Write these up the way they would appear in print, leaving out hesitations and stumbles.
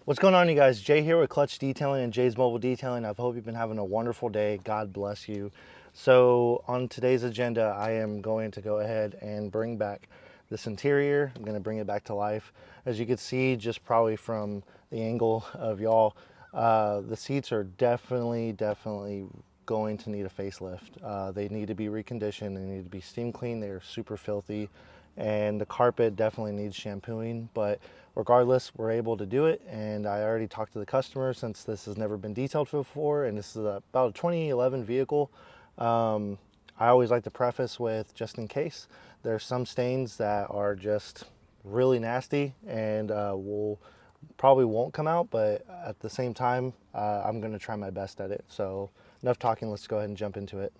What's going on, you guys? Jay here with Clutch Detailing and Jay's Mobile Detailing. I hope you've been having a wonderful day. God bless you. So on today's agenda, I am going to go ahead and bring back this interior. I'm going to bring it back to life. As you can see, just probably from the angle of y'all, the seats are definitely going to need a facelift. They need to be reconditioned. They need to be steam cleaned. They're super filthy. And the carpet definitely needs shampooing, but regardless, we're able to do it. And I already talked to the customer, since this has never been detailed before and this is about a 2011 vehicle. I always like to preface with, just in case, there's some stains that are just really nasty and will probably won't come out, but at the same time, I'm going to try my best at it. So enough talking, let's go ahead and jump into it.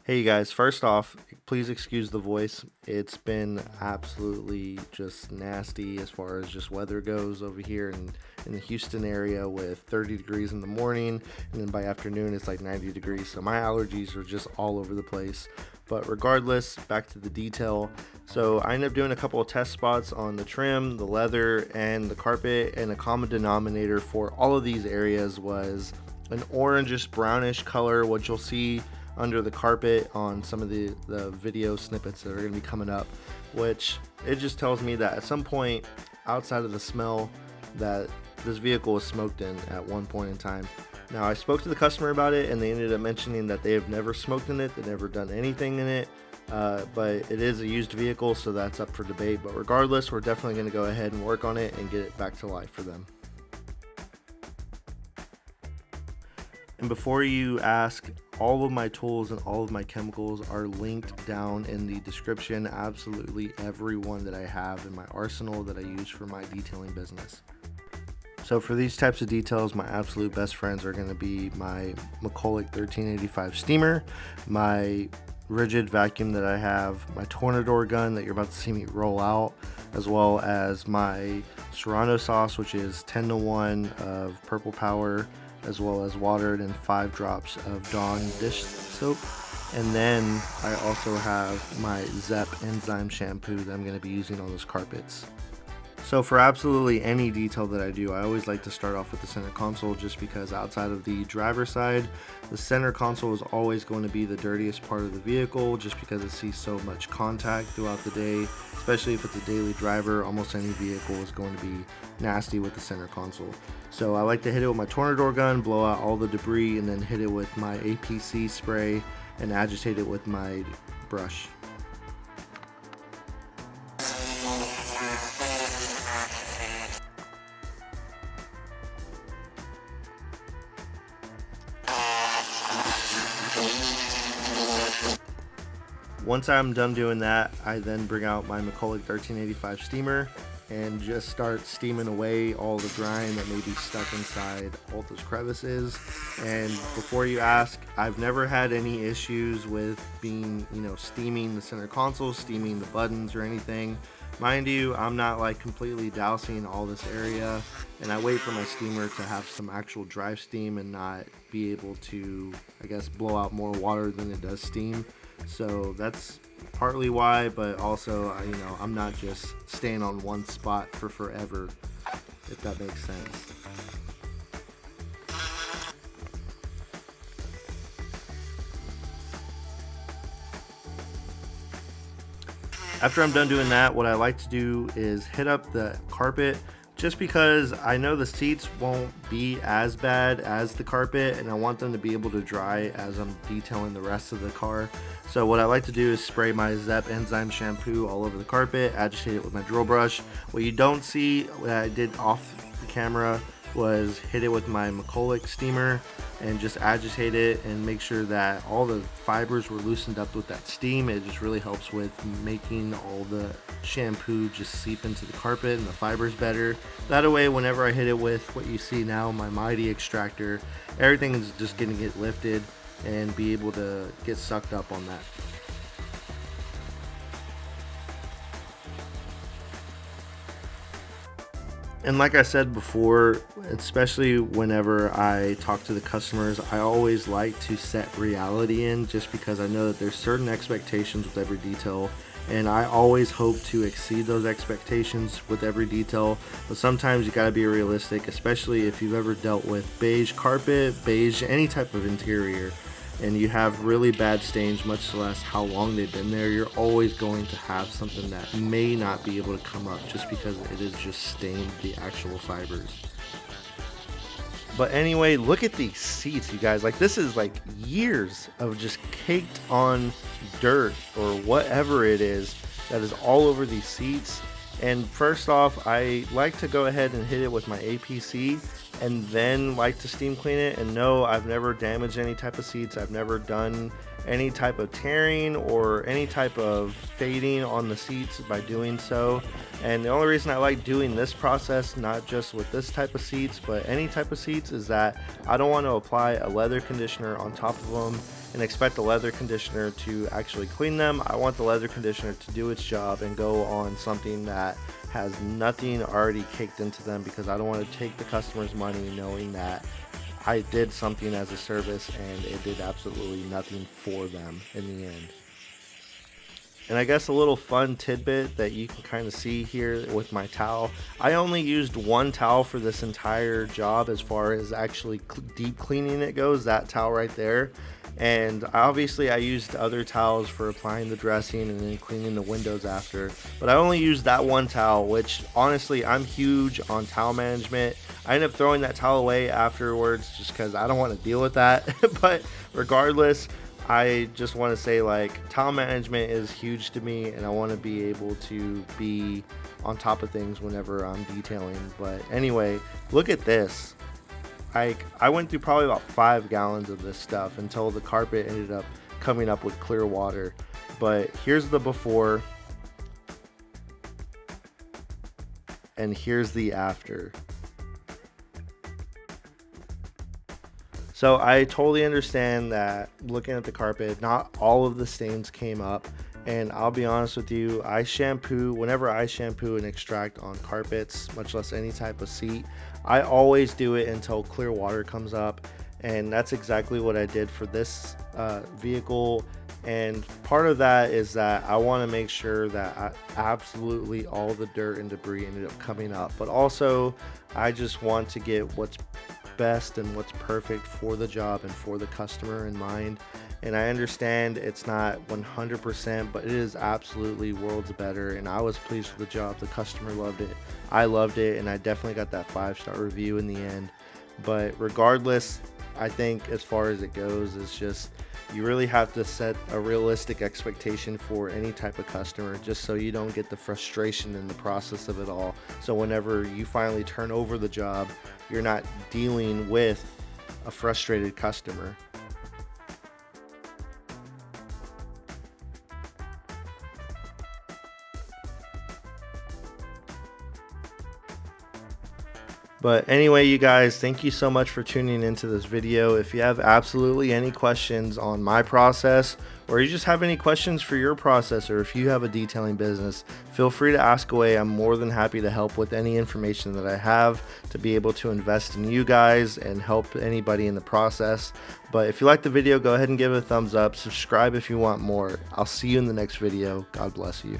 Hey you guys, first off, please excuse the voice. It's been absolutely just nasty as far as just weather goes over here in the Houston area, with 30 degrees in the morning, and then by afternoon it's like 90 degrees. So my allergies are just all over the place. But regardless, back to the detail. So I ended up doing a couple of test spots on the trim, the leather, and the carpet, and a common denominator for all of these areas was an orangish brownish color, what you'll see under the carpet on some of the video snippets that are going to be coming up, which it just tells me that at some point, outside of the smell, that this vehicle was smoked in at one point in time. Now, I spoke to the customer about it, and they ended up mentioning that they have never smoked in it, they've never done anything in it, but it is a used vehicle, so that's up for debate. But regardless, we're definitely going to go ahead and work on it and get it back to life for them. And before you ask, all of my tools and all of my chemicals are linked down in the description. Absolutely every one that I have in my arsenal that I use for my detailing business. So for these types of details, my absolute best friends are going to be my Mchulloch 1385 steamer, my rigid vacuum that I have, my Tornador gun that you're about to see me roll out, as well as my Serrano sauce, which is 10:1 of Purple Power, as well as watered and 5 drops of Dawn dish soap. And then I also have my Zep enzyme shampoo that I'm going to be using on those carpets. So for absolutely any detail that I do, I always like to start off with the center console, just because outside of the driver's side, the center console is always going to be the dirtiest part of the vehicle, just because it sees so much contact throughout the day, especially if it's a daily driver. Almost any vehicle is going to be nasty with the center console. So I like to hit it with my Tornador gun, blow out all the debris, and then hit it with my APC spray and agitate it with my brush. Once I'm done doing that, I then bring out my Mchulloch 1385 steamer and just start steaming away all the grime that may be stuck inside all those crevices. And before you ask, I've never had any issues with being, steaming the center console, steaming the buttons or anything. Mind you, I'm not like completely dousing all this area, and I wait for my steamer to have some actual dry steam and not be able to, blow out more water than it does steam. So that's partly why, but also, I'm not just staying on one spot for forever, if that makes sense. After I'm done doing that, what I like to do is hit up the carpet, just because I know the seats won't be as bad as the carpet, and I want them to be able to dry as I'm detailing the rest of the car. So what I like to do is spray my Zep enzyme shampoo all over the carpet, agitate it with my drill brush. What you don't see, what I did off the camera, was hit it with my Mchulloch steamer and just agitate it and make sure that all the fibers were loosened up with that steam. It just really helps with making all the shampoo just seep into the carpet and the fibers better. That way, whenever I hit it with what you see now, my Mytee extractor, everything is just going to get lifted and be able to get sucked up on that. And like I said before, especially whenever I talk to the customers, I always like to set reality in, just because I know that there's certain expectations with every detail, and I always hope to exceed those expectations with every detail, but sometimes you gotta be realistic, especially if you've ever dealt with beige carpet, beige any type of interior, and you have really bad stains, much less how long they've been there. You're always going to have something that may not be able to come up just because it is just stained the actual fibers. But anyway, look at these seats, you guys. Like, this is like years of just caked on dirt or whatever it is that is all over these seats. And first off, I like to go ahead and hit it with my APC and then like to steam clean it. And no, I've never damaged any type of seats. I've never done any type of tearing or any type of fading on the seats by doing so. And the only reason I like doing this process, not just with this type of seats, but any type of seats, is that I don't want to apply a leather conditioner on top of them and expect the leather conditioner to actually clean them. I want the leather conditioner to do its job and go on something that has nothing already caked into them, because I don't want to take the customer's money knowing that I did something as a service and it did absolutely nothing for them in the end. And I guess a little fun tidbit that you can kind of see here with my towel, I only used one towel for this entire job as far as actually deep cleaning it goes, that towel right there. And obviously I used other towels for applying the dressing and then cleaning the windows after, but I only used that one towel, which honestly, I'm huge on towel management. I ended up throwing that towel away afterwards just because I don't want to deal with that. But regardless, I just want to say, like, towel management is huge to me, and I want to be able to be on top of things whenever I'm detailing. But anyway, look at this. I went through probably about 5 gallons of this stuff until the carpet ended up coming up with clear water. But here's the before, and here's the after. So I totally understand that looking at the carpet, not all of the stains came up. And I'll be honest with you, whenever I shampoo and extract on carpets, much less any type of seat, I always do it until clear water comes up. And that's exactly what I did for this vehicle. And part of that is that I want to make sure that absolutely all the dirt and debris ended up coming up. But also, I just want to get what's best and what's perfect for the job and for the customer in mind. And I understand it's not 100%, but it is absolutely worlds better, and I was pleased with the job. The customer loved it, I loved it, and I definitely got that 5-star review in the end. But regardless, I think as far as it goes, it's just, you really have to set a realistic expectation for any type of customer, just so you don't get the frustration in the process of it all. So whenever you finally turn over the job, you're not dealing with a frustrated customer. But anyway, you guys, thank you so much for tuning into this video. If you have absolutely any questions on my process, or you just have any questions for your process, or if you have a detailing business, feel free to ask away. I'm more than happy to help with any information that I have to be able to invest in you guys and help anybody in the process. But if you like the video, go ahead and give it a thumbs up. Subscribe if you want more. I'll see you in the next video. God bless you.